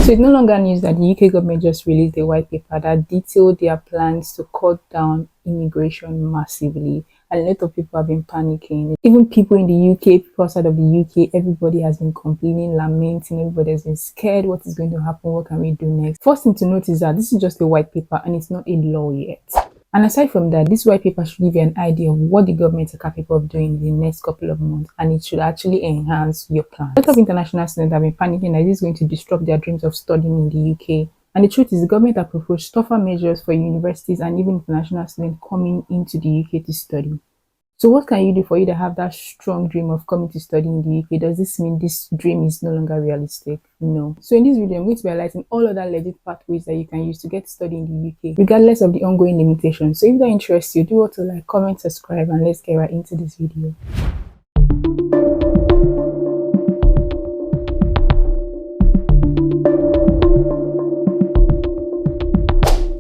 So it's no longer news that the UK government just released a white paper that detailed their plans to cut down immigration massively. A lot of people have been panicking. Even people in the UK, people outside of the UK, everybody has been complaining, lamenting, everybody has been scared. What is going to happen? What can we do next? First thing to note is that this is just a white paper and it's not a law yet. And aside from that, this white paper should give you an idea of what the government are capable of doing in the next couple of months, and it should actually enhance your plan. A lot of international students have been panicking that this is going to disrupt their dreams of studying in the UK. And the truth is, the government have proposed tougher measures for universities and even international students coming into the UK to study. So what can you do for you to have that strong dream of coming to study in the UK? Does this mean this dream is no longer realistic? No. So in this video, I'm going to be highlighting all other legit pathways that you can use to get to study in the UK, regardless of the ongoing limitations. So if that interests you, do want to like, comment, subscribe, and let's get right into this video.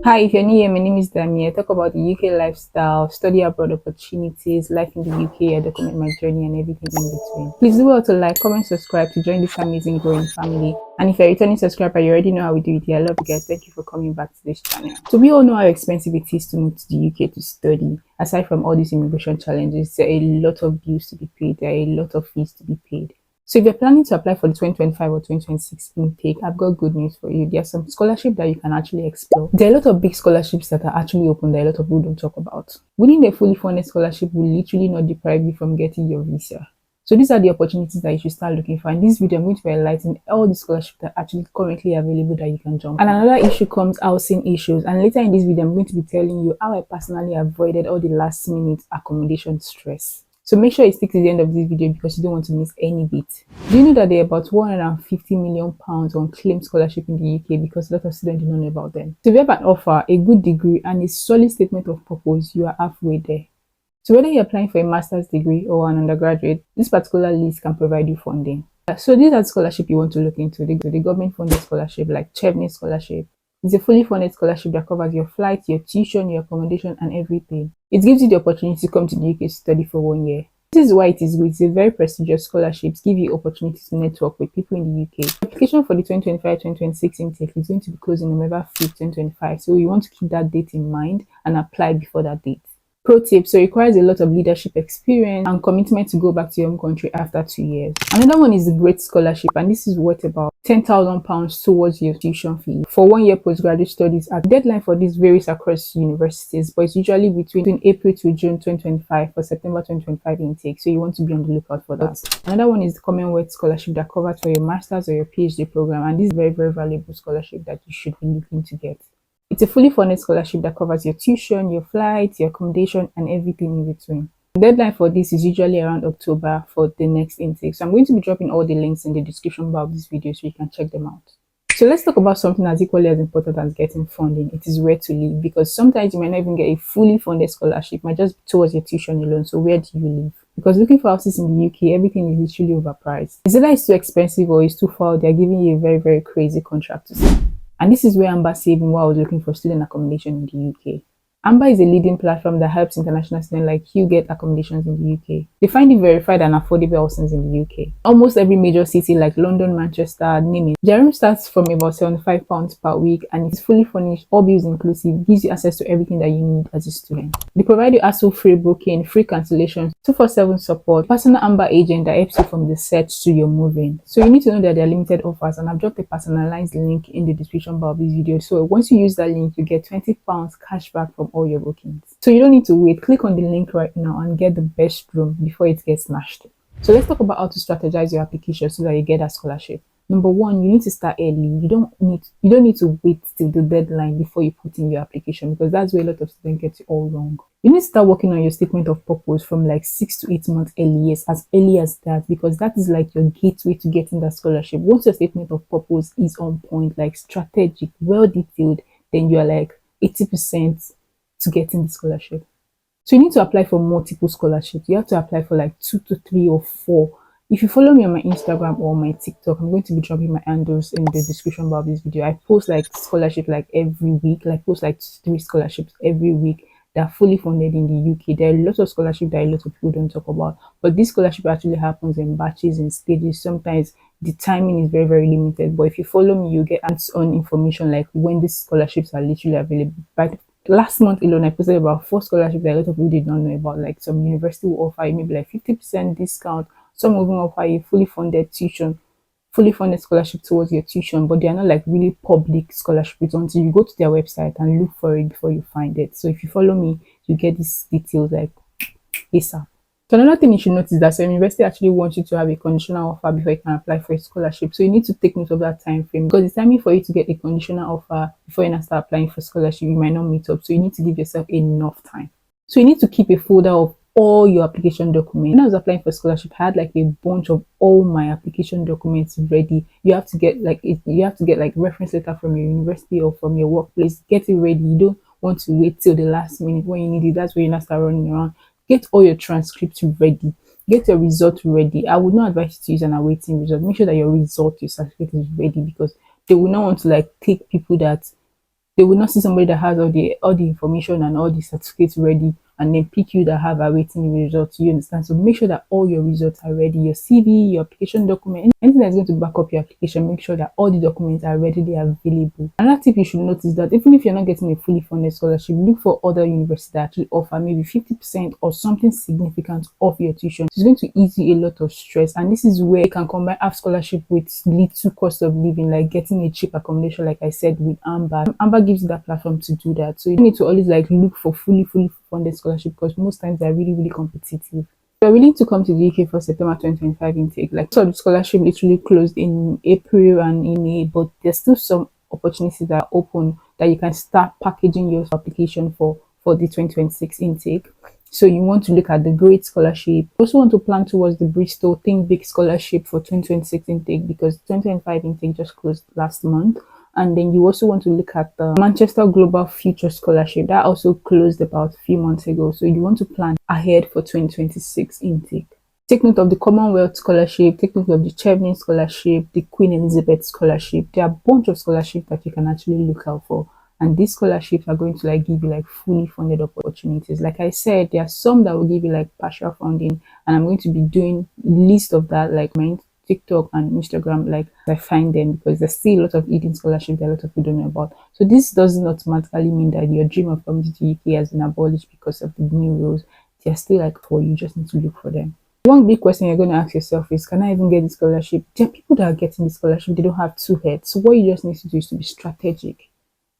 Hi, if you're new here, my name is Dami. I talk about the UK lifestyle, study abroad opportunities, life in the UK. I document my journey and everything in between. Please do well to like, comment, subscribe to join this amazing growing family. And if you're a returning subscriber, you already know how we do it here. I love you guys. Thank you for coming back to this channel. So we all know how expensive it is to move to the UK to study. Aside from all these immigration challenges, there are a lot of bills to be paid. There are a lot of fees to be paid. So if you're planning to apply for the 2025 or 2026 intake, I've got good news for you. There's some scholarship that you can actually explore. There are a lot of big scholarships that are actually open that a lot of people don't talk about. Winning a fully funded scholarship will literally not deprive you from getting your visa. So these are the opportunities that you should start looking for. In this video, I'm going to be highlighting all the scholarships that are actually currently available that you can jump on. And another issue comes housing issues. And later in this video, I'm going to be telling you how I personally avoided all the last minute accommodation stress. So make sure you stick to the end of this video because you don't want to miss any bit. Do you know that there are about £150 million on claimed scholarship in the UK because a lot of students do not know about them? So if you have an offer, a good degree, and a solid statement of purpose, you are halfway there. So whether you're applying for a master's degree or an undergraduate, this particular list can provide you funding. So these are the scholarship you want to look into. The government funded scholarship like Chevney scholarship. It's a fully funded scholarship that covers your flight, your tuition, your accommodation, and everything. It gives you the opportunity to come to the UK to study for 1 year. This is why it is good. It's a very prestigious scholarship. Give you opportunity to network with people in the UK. Application for the 2025-2026 intake is going to be closing November 5th, 2025. So you want to keep that date in mind and apply before that date. Pro tip, so it requires a lot of leadership experience and commitment to go back to your home country after 2 years. Another one is the Great Scholarship, and this is worth about £10,000 towards your tuition fee for 1 year postgraduate studies. The deadline for this varies across universities, but it's usually between April to June 2025 for September 2025 intake, so you want to be on the lookout for that. Another one is the Commonwealth Scholarship that covers for your master's or your PhD program, and this is very, very valuable scholarship that you should be looking to get. It's a fully funded scholarship that covers your tuition, your flights, your accommodation, and everything in between. The deadline for this is usually around October for the next intake. So I'm going to be dropping all the links in the description bar of this video so you can check them out. So let's talk about something as equally as important as getting funding. It is where to live, because sometimes you might not even get a fully funded scholarship, might just be towards your tuition alone. So where do you live? Because looking for houses in the UK, everything is literally overpriced. It's either it's too expensive or it's too far. They're giving you a very, very crazy contract to sign. And this is where Amber saved me while I was looking for student accommodation in the UK. Amber is a leading platform that helps international students like you get accommodations in the UK. They find it verified and affordable housing in the UK. Almost every major city like London, Manchester, name it. Their room starts from about £75 per week and it's fully furnished, all bills inclusive, gives you access to everything that you need as a student. They provide you hassle-free booking, free cancellations, 247 support, personal Amber agent that helps you from the search to your moving. So you need to know that there are limited offers, and I've dropped a personalized link in the description bar of this video. So once you use that link, you get £20 cash back from all your bookings. So you don't need to wait. Click on the link right now and get the best room before it gets smashed. So let's talk about how to strategize your application so that you get that scholarship. Number one, you need to start early. You don't need to wait till the deadline before you put in your application, because that's where a lot of students get it all wrong. You need to start working on your statement of purpose from like 6 to 8 months early, yes, as early as that, because that is like your gateway to getting that scholarship. Once your statement of purpose is on point, like strategic, well detailed, then you are like 80% to getting the scholarship. So you need to apply for multiple scholarships. You have to apply for like 2 to 3 or 4. If you follow me on my Instagram or my TikTok, I'm going to be dropping my handles in the description bar of this video. I post like scholarship like every week. Like post like 3 scholarships every week that are fully funded in the UK. There are lots of scholarships that a lot of people don't talk about, but this scholarship actually happens in batches and stages. Sometimes the timing is very, very limited. But if you follow me, you get hands-on information like when these scholarships are literally available. But last month alone, I posted about 4 scholarships that a lot of people did not know about. Like some university will offer you maybe like 50% discount. Some will even offer you fully funded scholarship towards your tuition, but they are not like really public scholarships until you go to their website and look for it before you find it. So if you follow me, you get these details like ASAP. So another thing you should notice is that some university actually want you to have a conditional offer before you can apply for a scholarship. So you need to take note of that time frame, because the timing for you to get a conditional offer before you can start applying for scholarship, you might not meet up. So you need to give yourself enough time. So you need to keep a folder of all your application documents. When I was applying for scholarship, I had like a bunch of all my application documents ready. You have to get like reference letter from your university or from your workplace. Get it ready. You don't want to wait till the last minute when you need it. That's when you not start running around. Get all your transcripts ready. Get your result ready. I would not advise you to use an awaiting result. Make sure that your result, your certificate is ready, because they will not want to like take people that they will not see somebody that has all the information and all the certificates ready and then pick you that have awaiting results. You understand? So make sure that all your results are ready. Your CV, your application document, anything that's going to back up your application, make sure that all the documents are readily available. Another tip you should notice that even if you're not getting a fully funded scholarship, look for other universities that actually offer maybe 50% or something significant off your tuition. It's going to ease you a lot of stress, and this is where you can combine half scholarship with little cost of living, like getting a cheap accommodation, like I said, with Amber. Amber gives you that platform to do that. So you need to always like look for fully funded scholarship, because most times they're really, really competitive. If you're willing to come to the UK for September 2025 intake, like so the scholarship literally closed in April and in May, but there's still some opportunities that are open that you can start packaging your application for the 2026 intake. So you want to look at the Great Scholarship. You also want to plan towards the Bristol Think Big Scholarship for 2026 intake, because 2025 intake just closed last month. And then you also want to look at the Manchester Global Future Scholarship that also closed about a few months ago. So you want to plan ahead for 2026 intake. Take note of the Commonwealth Scholarship, take note of the Chevening Scholarship, the Queen Elizabeth Scholarship. There are a bunch of scholarships that you can actually look out for. And these scholarships are going to like give you like fully funded opportunities. Like I said, there are some that will give you like partial funding, and I'm going to be doing list of that like my TikTok and Instagram, like I find them, because there's still a lot of hidden scholarships that a lot of people don't know about. So this doesn't automatically mean that your dream of coming to the UK has been abolished because of the new rules. They're still like for you, just need to look for them. One big question you're going to ask yourself is, can I even get the scholarship? There are people that are getting the scholarship, they don't have two heads. So what you just need to do is to be strategic.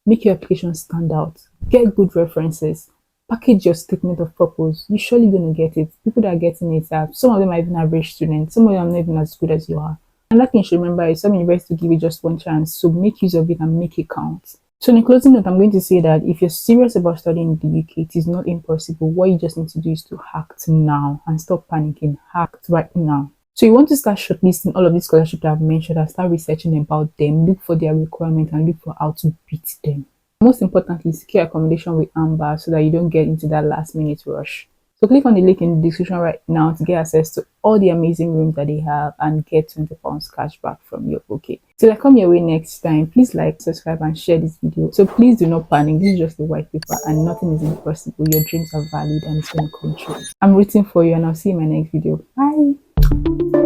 Make your application stand out. Get good references. Package your statement of purpose. You're surely going to get it. People that are getting it are, some of them are even average students. Some of them are not even as good as you are. Another thing you should remember is some universities give you just one chance. So make use of it and make it count. So in closing note, I'm going to say that if you're serious about studying in the UK, it is not impossible. What you just need to do is to act now and stop panicking. Act right now. So you want to start shortlisting all of these scholarships that I've mentioned and start researching about them, look for their requirements and look for how to beat them. Most importantly, secure accommodation with Amber so that you don't get into that last minute rush. So click on the link in the description right now to get access to all the amazing rooms that they have and get £20 cash back from your booking. Till I come your way next time, please like, subscribe and share this video. So please do not panic. This is just the white paper and nothing is impossible. Your dreams are valid and it's going to come true. I'm rooting for you and I'll see you in my next video. Bye.